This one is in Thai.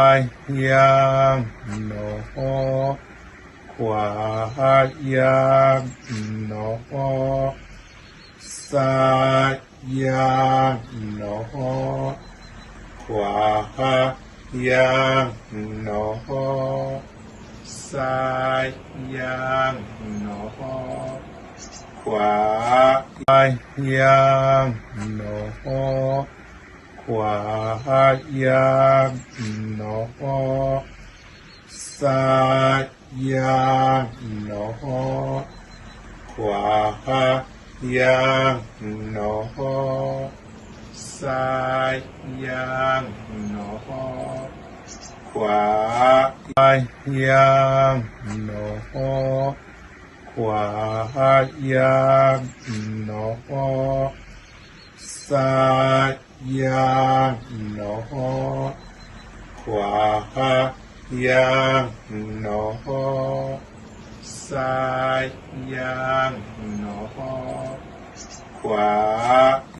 ยังโนขวายังโนซ้ายยังโนขวายังโนซ้ายยังโนขวายังโนขวายังโนซ้ายยังโนขวายังโนซ้ายยังโนขวายังโนขวายังโนซ้ายยังโนขวายังโนซ้ายยังโนขวา